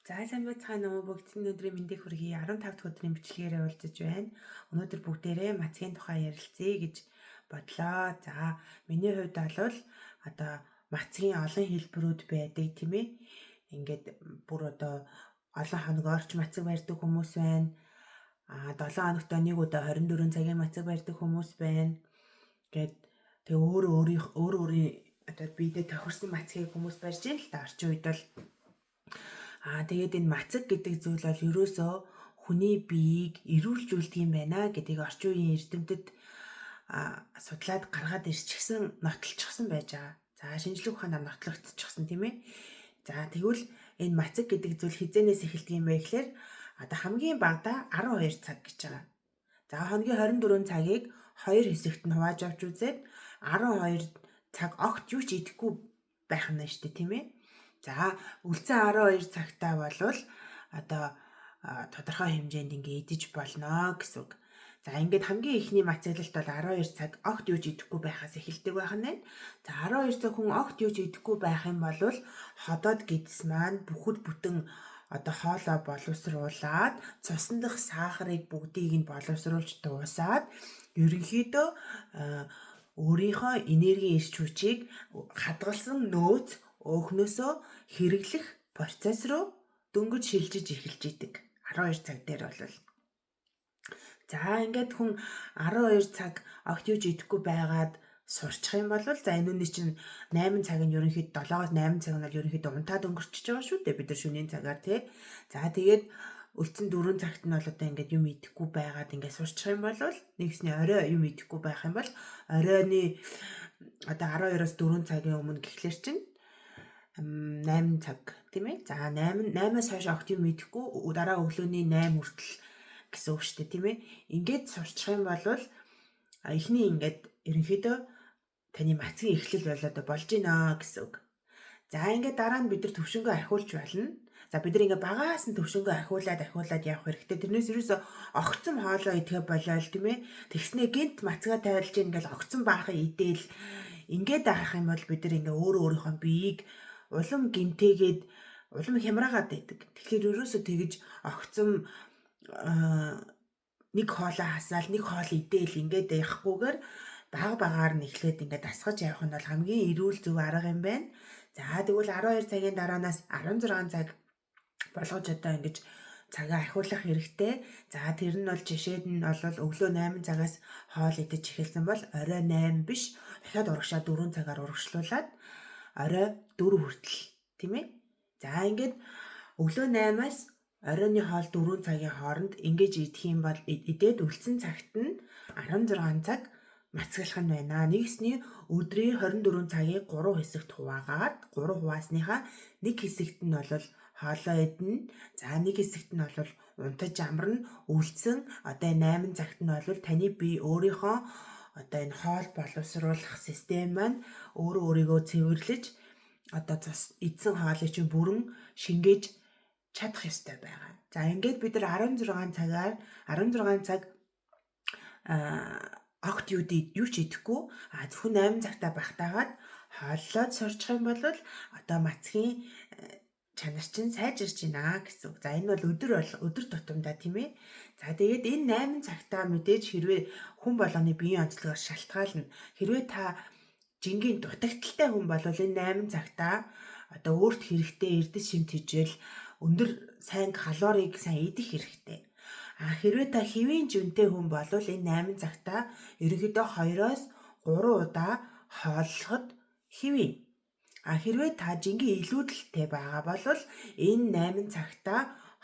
За сайн байцгаана уу бүгдний өдрийн мэндийг хүргэе. 15 дахь өдрийн бичлэгээрээ уулзаж байна. Өнөөдөр бүгдээрээ мацгийн тухай ярилцъя гэж бодлоо. За миний хувьд бол одоо мацгийн олон хэлбэрүүд байдаг тийм ээ. Ингээд бүр одоо олон хоног орч мацаг барьдаг хүмүүс байна. 7 хоногт нэг удаа 24 цагийн мацаг барьдаг хүмүүс байна. Гэт тэг өөрийн одоо бидэд тохирсон мацгийг хүмүүс барьж ийн л та орчин үед бол тэгээд энэ мацаг гэдэг зүйл бол ерөөсөө хүний биеийг эрүүлжүүлдэг юм байна гэдгийг орчин үеийн эрдэмтэд судлаад гаргаад ирчихсэн, нотолчихсон байж байгаа. За шинжлэх ухаанаар нотлогдчихсон тийм ээ. За тэгвэл энэ мацаг гэдэг зүйл хизээнээс эхэлдэг юм бэ гэхээр одоо хамгийн багадаа 12 цаг гэж байгаа. За хоногийн 24 цагийг 2 хэсэгт нь хувааж авч үзээд 12 цаг огт юу ч идэхгүй байх нь шүү дээ тийм ээ. За үлдсэн 12 цагтаа болвол одоо тодорхой хэмжээнд ингээ идэж болно гэсэн үг. За ингээд хамгийн ихний мацаглалт бол 12 цаг огт юу ч идэхгүй байхаас эхэлдэг байх нь байна. За 12 цаг хүн огт юу ч идэхгүй байх юм бол ходоод гидс маань бүхэл бүтэн одоо хоолоо боловсруулад цусан дах сахарыг бүгдийг нь боловсруулж дуусаад ерөнхийдөө өөрийнхөө энергийн эрч хүчийг хадгалсан нөөц өөхнөөсөө хэрэглэх процесс руу дөнгөж шилжиж эхэлж идэг. 12 цаг дээр бол. За ингээд хүн 12 цаг огт юу ч идэхгүй байгаад сурчих юм бол за энэ үний чинь 8 цаг нь ерөнхийдөө 7-оос 8 цаг нь бол ерөнхийдөө унтаад өнгөрчихөж байгаа шүү дээ бид нар шөнийн цагаар тий. За тэгээд үлдсэн 4 цагт нь бол одоо ингээд юм идэхгүй байгаад ингээд сурчих юм бол нэгсний орой юм идэхгүй байх юм бол оройны одоо 12-оос 4 цагийн өмнө гэхлээр чинь 8 цаг тийм ээ. За 8-аас хойш огт юм идэхгүй дараа өглөөний 8 хүртэл гэсэн үг шүү дээ тийм ээ. Ингээд сурчих юм бол эхний ингээд ерөнхийдөө таны мацгийн эхлэл болоод болж гинэ гэсэн үг. За ингээд дараа нь бид нар төвшөнгөө ахиулж болно. За бид нар ингээд багаас нь төвшөнгөө ахиулаад явах хэрэгтэй. Тэрнээс ерөөсө огцом хоолоо идэхэ болоод тийм ээ. Тэгснээ гинт мацгаа тайлж ингээд огцом баахан идээл ингээд авах юм бол бид нар ингээд өөрийнхөө биеийг улам гимтээгээд улам хямраагаад байдаг. Тэгэхээр ерөөсө тэгж огцом нэг хоолоо хасаал нэг хоол идээл ингээд явахгүйгээр багаар нь эхлээд ингээд дасгаж явах нь бол хамгийн эрүүл зөв арга юм байна. За тэгвэл 12 цагийн дараанаас 16 цаг болгож одоо ингэж цагаа ахиулах хэрэгтэй. За тэр нь бол жишээд нь бол өглөө 8 цагаас хоол идэж эхэлсэн бол орой 8 биш дахиад урагшаа 4 цагаар урагшлуулад орой 4 хүртэл тийм ээ. За ингээд өглөө 8-аас оройны хоол 4 цагийн хооронд ингэж идэх юм бол идээд үлдсэн цагт нь 16 цаг мацаглах нь байна. Нэгсний өдрийн 24 цагийг 3 хэсэгт хуваагаад 3 хуваасныхаа нэг хэсэгт нь бол хоолоо идэнэ. За нэг хэсэгт нь бол унтаж амарна. Үлдсэн одоо 8 цагт нь бол таны бие өөрийнхөө одоо энэ хоол боловсруулах систем маань өөрийгөө цэвэрлэж одоо эдсэн хоолыг чинь бүрэн шингээж чадах ёстой байгаа. За ингээд бид нар 16 цаг огт юу ч идэхгүй зөвхөн 8 цагтаа багтаагаад хооллоод сурчих юм бол одоо мацгийн чанар чинь сайжирч байна гэсэн үг. За энэ бол өдөр тутамдаа тийм ээ. За тэгээд энэ 8 цагтаа мэдээж хэрвээ хүн болгоны биеийн онцлогоос шалтгаална. Хэрвээ та жингийн дутагдaltaй хүн бол энэ 8 цагтаа одоо өөрт хэрэгтэй эрдэс шимт хижээл өндөр сайн калорийг сайн идэх хэрэгтэй. Хэрвээ та хэвийн жүнтэй хүн бол энэ 8 цагтаа ерөнхийдөө 2-оос 3 удаа хооллоход хэвээ. Хэрвээ та жингийн илүүдэлтэй байгаа бол энэ 8 цагтаа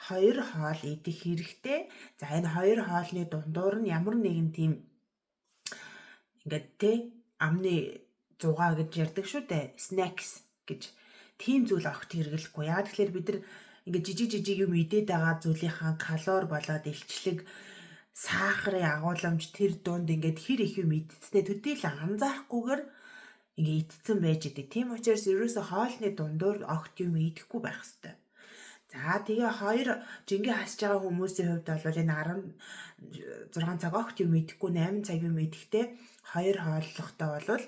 2 хоол идэх хэрэгтэй. За энэ 2 хоолны дундуур нь ямар нэгэн тийм ингээд тэ амны зугаа гэж ярьдаг шүү дээ. Snacks гэж тийм зүйл огт хэрэглэхгүй. Яагаад тэгэхээр бид нар ингээд жижиг юм идээд байгаа зүйлийнхаа калори болоод илчлэг сахарын агуулмж тэр дунд ингээд хэр их юм идцснээ төдийлө анзаарахгүйгээр ингээд идцэн байж идэг. Тийм учраас ерөөсө хоолны дундуур огт юм идэхгүй байх хэрэгтэй. За тэгээ 2 жингээ хасж байгаа хүмүүсийн хувьд бол энэ 16 цаг огт юм идэхгүй 8 цаг юм идэхтэй 2 хооллохтой бол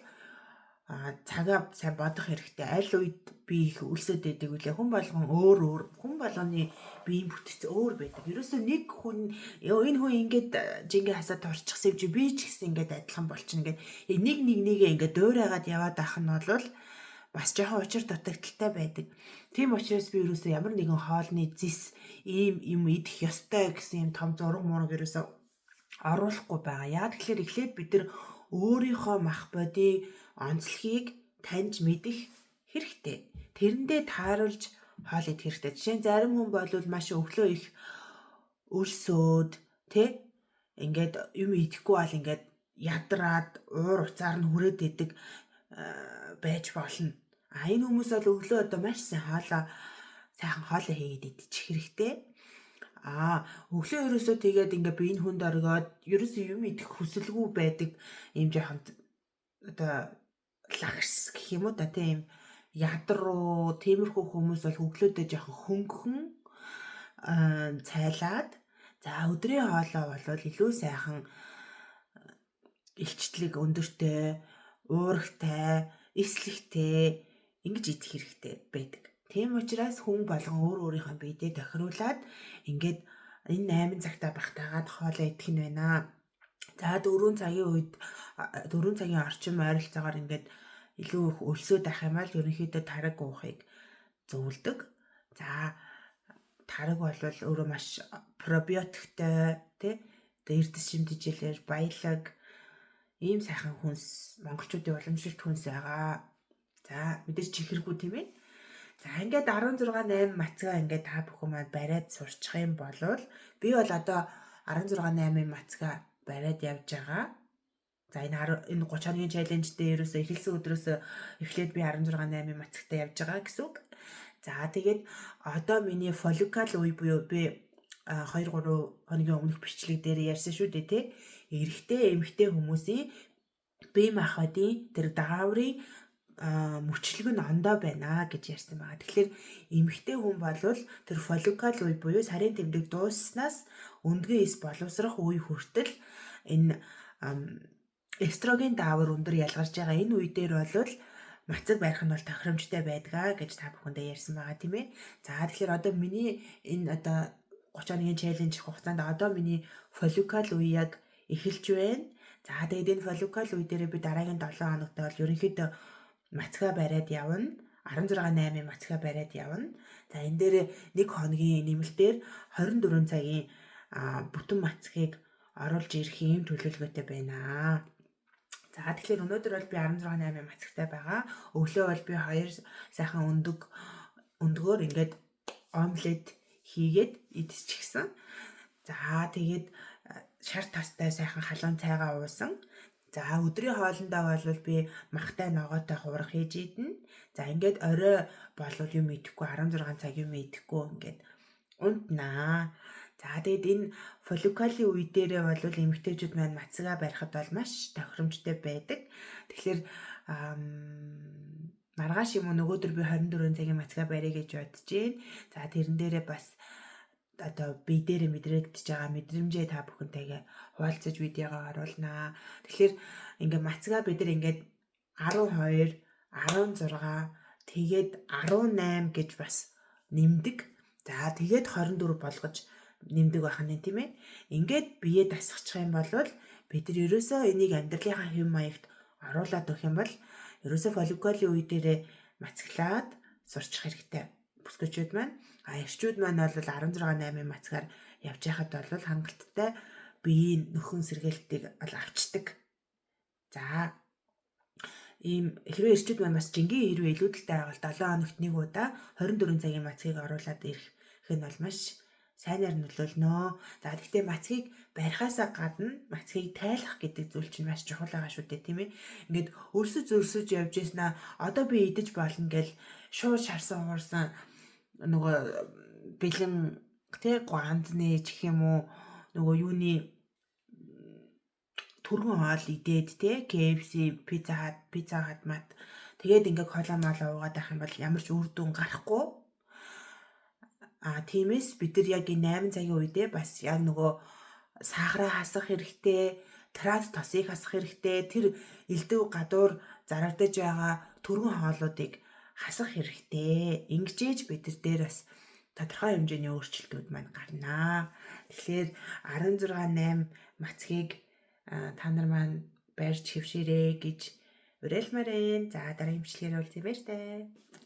цагаа сайн бодох хэрэгтэй. Аль үед би их өлсөд байдаг үлээ. Хүн болгон өөр хүн болгоны биеийн бүтэц өөр байдаг. Ерөөсөө нэг хүн энэ хүн ингээд жингээ хасаад турчихсан юм чи би ч гэсэн ингээд адилхан болчихно гэд нэгээ ингээд дуурайгаад яваад ах нь бол бас жоохон учир дутагдaltaй байдаг. Тийм учраас би ерөөсөө ямар нэгэн хоолны зис ийм юм идэх ёстой гэсэн юм том зураг муураг ерөөсөө оруулахгүй байгаа. Яа тэгэхээр эхлээд бид нар өөрийнхөө мах бодийг онцлогийг таньж мэдэх хэрэгтэй. Тэрэндээ тааруулж хоол идэх хэрэгтэй. Жишээ нь зарим хүн бол маш өглөө их өлсөөд ингээд юм идэхгүй бол ингээд ядраад уур уцаар нь хүрээд идэг байж болно. Энэ хүмүүс бол өглөө одоо маш сайхан хоолоо хийгээд идчих хэрэгтэй. Өглөө ерөөсөө тэгээд ингээ би энэ хүнд оргоод ерөөсөө юм идэх хүсэлгүй байдаг юм жоохон одоо лагс гэх юм уу тийм ядруу тиймэрхүү хүмүүс бол өглөөдөө жоохон хөнгөн цайлаад өдрийн хоолоо бол илүү сайхан илчтлэг өндөртэй, уурагтай, эслэгтэй ингэж идэх хэрэгтэй байдаг. Тийм учраас хүн болгон өөрийнхөө биедээ тохируулаад ингээд энэ 8 цагтаа багтаагаад хоолоо идэх нь байна. 4 цагийн орчим ойролцоогоор ингээд илүү их өлсөд ах юм бол ерөнхийдөө тараг уухыг зөвлөдөг. Тараг бол өөрөө маш пробиотиктэй эрдэс шимтгийлэлээр баялаг ийм сайхан хүнс монголчуудын уламжлалт хүнс байгаа. Мэдээж чихэргүй тийм ээ. Ингээд 16-8 мацгаа ингээд та бүхэн маань бариад сурчих юм бол би бол одоо 16-8 мацгаа бариад явж байгаа. Энэ 30 хоногийн чаленж дээр ерөөсөө эхэлсэн өдрөөс эхлээд би 16-8 мацагтай явж байгаа гэсэн үг. Тэгээд одоо миний фолликул үе буюу би 2-3 хоногийн өмнөх бичлэг дээр ярьсан шүү дээ эрэгтэй эмэгтэй хүмүүсийн бие махбодын тэр дааврын мөчлөг нь ондоо байна гэж ярьсан байгаа. Тэгэхээр эмэгтэй хүн бол тэр фолликул үе буюу сарын тэмдэг дуусснаас өндгөө эс боловсрох үе хүртэл энэ эстроген даавар өндөр ялгарч байгаа энэ үе дээр бол мацаг барих нь бол тохиромжтой байдгаа гэж та бүхэндээ ярьсан байгаа тийм ээ. Тэгэхээр одоо миний энэ одоо 30 хоногийн чаленж хугацаанд одоо миний фолликул үе яг эхэлж байна. Тэгээд энэ фолликул үе дээр би дараагийн 7 хоногт бол ерөнхийдөө мацгаа бариад явна. 16-8 мацгаа бариад явна. Энэ дээр нэг хоногийн нэмэлтээр 24 цагийн бүтэн мацгийг оруулж ирэх юм төлөвлөгөөтэй байна. Тэгэхээр өнөөдөр бол би 16-8 мацагтай байгаа. Өглөө бол би 2 сайхан өндгөөр ингээд омлет хийгээд идчихсэн. Тэгээд шар тастай сайхан халуун цайгаа уусан. Өдрийн хоолндоо бол би махтай ногоотой хуурах хийж идэнэ. Ингээд орой бол юм идэхгүй 16 цаг юм идэхгүй ингээд унтнаа. Тэгээд энэ фолликулын үе дээрээ бол эмэгтэйчүүд маань мацгаа барихад бол маш тохиромжтой байдаг. Тэгэхээр маргааш юм уу нөгөөдөр би 24 цагийн мацгаа барья гэж бодож байна. Тэрэн дээрээ бас одоо би дээрээ мэдрэгдэж байгаа мэдрэмжээ та бүхэнтэйгээ хуваалцаж видеогоо оруулнаа. Тэгэхээр ингээд мацгаа бид нар ингээд 12, 16, тэгээд 18 гэж бас нэмдэг. Тэгээд 24 болгож нэмдэг байхын тийм ээ. Ингээд бие дасгачих юм бол бид нар ерөөсөө энийг амьдралынхаа хэв маягт оруулаад өгөх юм бол ерөөсөө фолликулын үе дээрээ мацглаад сурчих хэрэгтэй. Бүсгүйчүүд маань эрчүүд маань бол 16-8 мацгаар явж байхад бол хангалттай биеийн нөхөн сэргээлтийг авчдаг. Ийм хэрвээ эрчүүд маань бас жингийн хэрвээ илүүдэлтэй байгаа бол 7 хоногт нэг удаа 24 цагийн мацгийг оруулаад ирэх нь бол маш сайнаар нөлөөлнө. Гэхдээ мацгийг барихаасаа гадна мацгийг тайлах гэдэг зүйл чинь маш чухал байгаа шүү дээ тийм ээ. Ингээд өрсөж явж яснаа одоо би идэж болно гэл шууд шарсан уурсан нөгөө бэлэн ганцны ч гэх юм уу нөгөө юуны түргэн хоол идээд KFC, Pizza Hut мат тэгээд ингээд кола мала уугаад байх юм бол ямар ч үр дүн гарахгүй. Тиймээс бид нар яг энэ 8 цагийн үедээ бас яг нөгөө сахараа хасах хэрэгтэй, транс тосыг хасах хэрэгтэй, тэр элдв гадуур зарагдаж байгаа түргэн хоолуудыг хасах хэрэгтэй. Ингэж бид нар дээр бас тодорхой хэмжээний өөрчлөлтүүд маань гарнаа. Тэгэхээр 16-8 мацгийг та нар маань барьж хэвшээрэй гэж уриалмаар байна. За дараагийн бичлэгээр уулзъя баяр таа.